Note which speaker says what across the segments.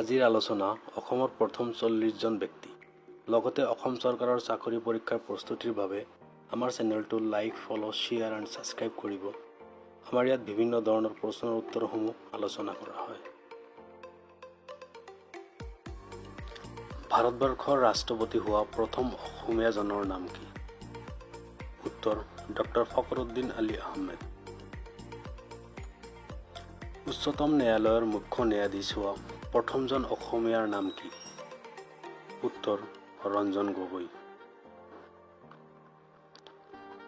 Speaker 1: আজিৰ আলোচনা অসমৰ প্ৰথম 40 জন ব্যক্তি লগতে অসম চৰকাৰৰ চাকৰি পৰীক্ষাৰ প্ৰস্তুতিৰ বাবে আমাৰ চেনেলটো like, follow, share and subscribe কৰিব। আমাৰ ইয়াত বিভিন্ন ধৰণৰ প্ৰশ্নৰ উত্তৰসমূহ আলোচনা কৰা হয়। ভাৰতবৰ্ষৰ ৰাষ্ট্ৰপতি হোৱা প্ৰথম অসমীয়াজনৰ নাম কি? উত্তৰ ডক্টৰ ফখৰুদ্দিন আলী আহমেদ। উচ্চতম ন্যায়ালয়ৰ মুখ্য ন্যায়াধীশ হোৱা প্ৰথমজন অসমীয়াৰ নাম কি? উত্তৰ ৰঞ্জন গগৈ।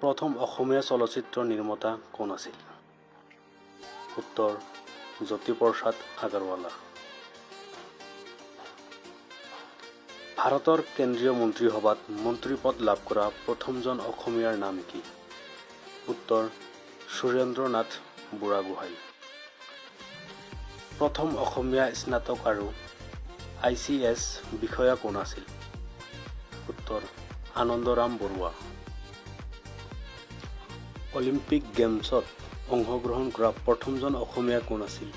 Speaker 1: প্ৰথম অসমীয়া চলচ্চিত্ৰ নিৰ্মাতা কোন আছিল? উত্তৰ জ্যোতিপ্ৰসাদ আগৰৱালা। ভাৰতৰ কেন্দ্ৰীয় মন্ত্ৰীসভাত মন্ত্ৰীপদ লাভ কৰা প্ৰথমজন অসমীয়াৰ নাম কি? উত্তৰ সুৰেন্দ্ৰ নাথ বুঢ়াগোহাঁই। প্ৰথম অসমীয়া স্নাতক আৰু ICS বিষয়া কোন আছিল? উত্তৰ আনন্দৰাম বৰুৱা। অলিম্পিক গেমছত অংশগ্ৰহণ কৰা প্ৰথমজন অসমীয়া কোন আছিল?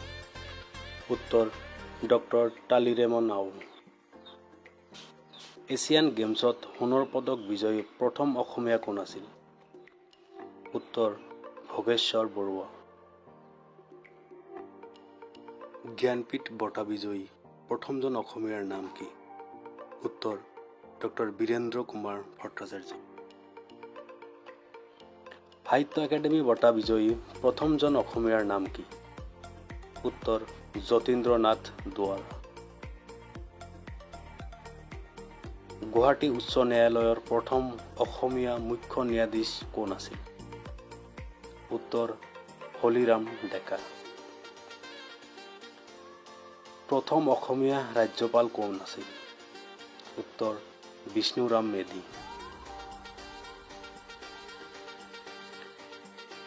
Speaker 1: উত্তৰ ডক্টৰ তালিৰেম নাও। এছিয়ান গেমছত সোণৰ পদক বিজয়ী প্ৰথম অসমীয়া কোন আছিল? উত্তৰ ভোগেশ্বৰ বৰুৱা। জ্ঞানপীঠ বঁটা বিজয়ী প্ৰথমজন অসমীয়াৰ নাম কি? উত্তৰ ডক্টৰ বীৰেন্দ্ৰ কুমাৰ ভট্টাচাৰ্য। সাহিত্য একাডেমী বঁটা বিজয়ী প্ৰথমজন অসমীয়াৰ নাম কি? উত্তৰ যতীন্দ্ৰ নাথ দুৱৰা। গুৱাহাটী উচ্চ ন্যায়ালয়ৰ প্ৰথম অসমীয়া মুখ্য ন্যায়াধীশ কোন আছিল? উত্তৰ হলিৰাম ডেকা। প্ৰথম অসমীয়া ৰাজ্যপাল কোন আছিল? উত্তৰ বিষ্ণুৰাম মেধি।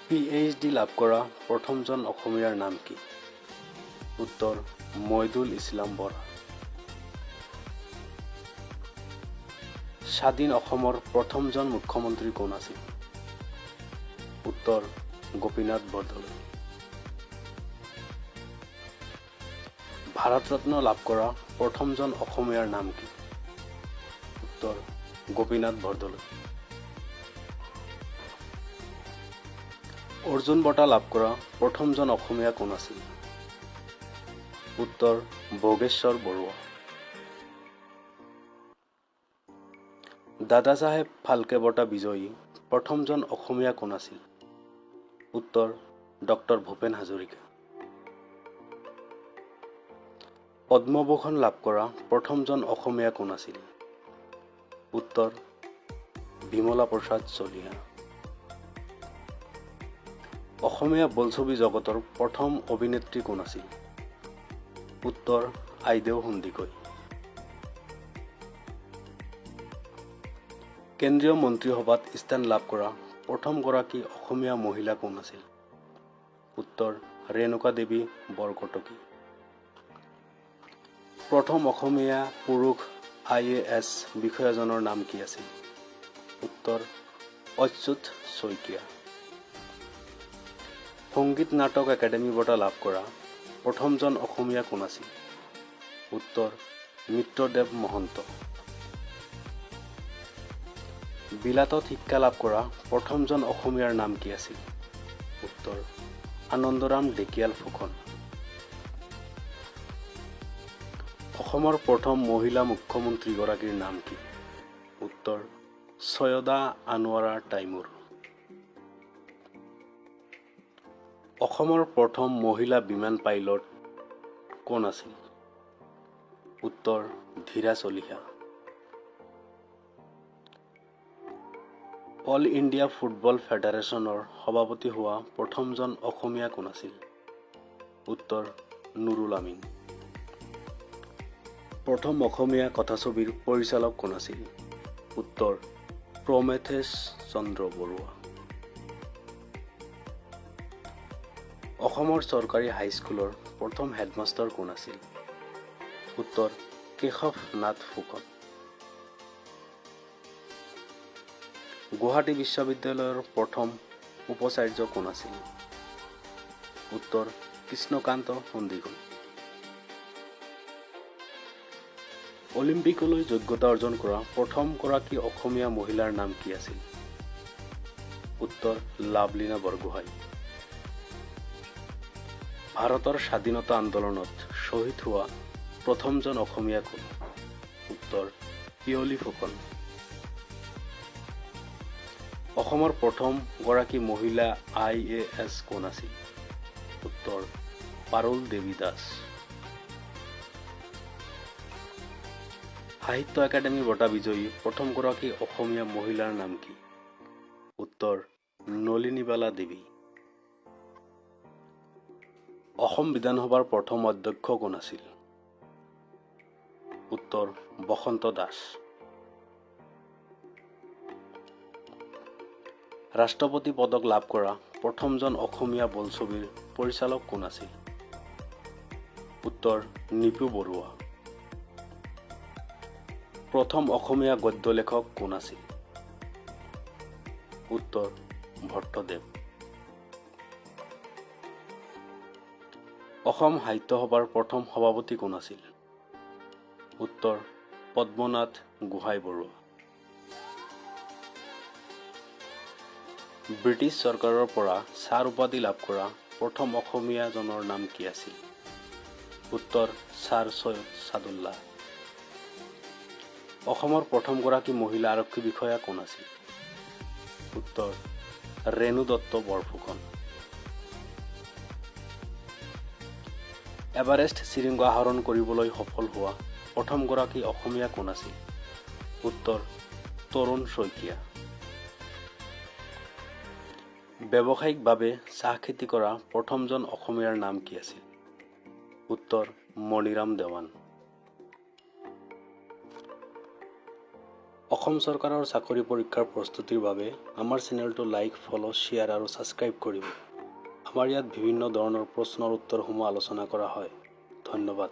Speaker 1: PhD লাভ কৰা প্ৰথমজন অসমীয়াৰ নাম কি? উত্তৰ মইদুল ইছলাম বৰা। স্বাধীন অসমৰ প্ৰথমজন মুখ্যমন্ত্ৰী কোন আছিল? উত্তৰ গোপীনাথ বৰদলৈ। ভাৰত ৰত্ন লাভ কৰা প্ৰথমজন অসমীয়াৰ নাম কি? উত্তৰ গোপীনাথ বৰদলৈ। অৰ্জুন বঁটা লাভ কৰা প্ৰথমজন অসমীয়া কোন আছিল? উত্তৰ ভোগেশ্বৰ বৰুৱা। দাদা চাহেব ফাল্কে বঁটা বিজয়ী প্ৰথমজন অসমীয়া কোন আছিল? উত্তৰ ডক্টৰ ভূপেন হাজৰিকা। পদ্মভূষণ লাভ কৰা প্ৰথমজন অসমীয়া কোন আছিল? উত্তৰ বিমলা প্ৰসাদ চলিহা। অসমীয়া বোলছবি জগতৰ প্ৰথম অভিনেত্ৰী কোন আছিল? উত্তৰ আইদেউ সন্দিকৈ। কেন্দ্ৰীয় মন্ত্ৰীসভাত স্থান লাভ কৰা প্ৰথমগৰাকী অসমীয়া মহিলা কোন আছিল? উত্তৰ ৰেণুকা দেৱী বৰকটকী। প্ৰথম অসমীয়া পুৰুষ IAS বিষয়াজনৰ নাম কি আছিল? উত্তৰ অচ্যুত শইকীয়া। সংগীত নাটক একাডেমী বঁটা লাভ কৰা প্ৰথমজন অসমীয়া কোন আছিল? উত্তৰ মিত্ৰদেৱ মহন্ত। বিলাতত শিক্ষা লাভ কৰা প্ৰথমজন অসমীয়াৰ নাম কি আছিল? উত্তৰ আনন্দৰাম ঢেকিয়াল ফুকন। অসমৰ প্ৰথম মহিলা মুখ্যমন্ত্ৰীগৰাকীৰ নাম কি? উত্তৰ ছৈয়দা আনোৱাৰা টাইমুৰ। অসমৰ প্ৰথম মহিলা বিমান পাইলট কোন আছিল? উত্তৰ Dhira Chaliha. All India football ফেডাৰেশ্যনৰ সভাপতি হোৱা প্ৰথমজন অসমীয়া কোন আছিল? উত্তৰ নুৰুল আমিন। প্ৰথম অসমীয়া কথাছবিৰ পৰিচালক কোন আছিল? উত্তৰ প্ৰমেথেশ চন্দ্ৰ বৰুৱা। অসমৰ চৰকাৰী হাইস্কুলৰ প্ৰথম হেডমাষ্টাৰ কোন আছিল? উত্তৰ কেশৱ নাথ ফুকন। গুৱাহাটী বিশ্ববিদ্যালয়ৰ প্ৰথম উপাচাৰ্য কোন আছিল? উত্তৰ কৃষ্ণকান্ত সন্দিকৈ। অলিম্পিকলৈ যোগ্যতা অৰ্জন কৰা প্ৰথমগৰাকী অসমীয়া মহিলাৰ নাম কি আছিল? উত্তৰ লাভলীনা বৰগোহাঁই। ভাৰতৰ স্বাধীনতা আন্দোলনত শ্বহীদ হোৱা প্ৰথমজন অসমীয়া কোন? উত্তৰ পিয়লি ফুকন। অসমৰ প্ৰথম গৰাকী মহিলা IAS কোন আছিল? উত্তৰ পাৰুল দেৱী দাস। সাহিত্য একাডেমী বঁটা বিজয়ী প্ৰথমগৰাকী অসমীয়া মহিলাৰ নাম কি? উত্তৰ নলিনীবালা দেৱী। অসম বিধানসভাৰ প্ৰথম অধ্যক্ষ কোন আছিল? উত্তৰ বসন্ত দাস। ৰাষ্ট্ৰপতি পদক লাভ কৰা প্ৰথমজন অসমীয়া বোলছবিৰ পৰিচালক কোন আছিল? উত্তৰ নিপু বৰুৱা। প্ৰথম অসমীয়া গদ্য লেখক কোন আছিল? উত্তৰ ভট্টদেৱ। অসম সাহিত্য সভাৰ প্ৰথম সভাপতি কোন আছিল? উত্তৰ পদ্মনাথ গোহাঁই বৰুৱা। ব্ৰিটিছ চৰকাৰৰ পৰা ছাৰ উপাধি লাভ কৰা প্ৰথম অসমীয়াজনৰ নাম কি আছিল? উত্তৰ ছাৰ সৈয়দ ছাদুল্লাহ। অসমৰ প্ৰথমগৰাকী মহিলা আৰক্ষী বিষয়া কোন আছিল? উত্তৰ ৰেণু দত্ত বৰফুকন। এভাৰেষ্ট শৃংগ আহৰণ কৰিবলৈ সফল হোৱা প্ৰথমগৰাকী অসমীয়া কোন আছিল? উত্তৰ তৰুণ শইকীয়া। ব্যৱসায়িকভাৱে চাহ খেতি কৰা প্ৰথমজন অসমীয়াৰ নাম কি আছিল? উত্তৰ মণিৰাম দেৱান। অসম চৰকাৰৰ চাকৰি পৰীক্ষাৰ প্ৰস্তুতিৰ বাবে আমাৰ চেনেলটো লাইক, ফ'ল', শ্বেয়াৰ আৰু ছাবস্ক্ৰাইব কৰিব। আমাৰ ইয়াত বিভিন্ন ধৰণৰ প্ৰশ্নৰ উত্তৰসমূহ আলোচনা কৰা হয়। ধন্যবাদ।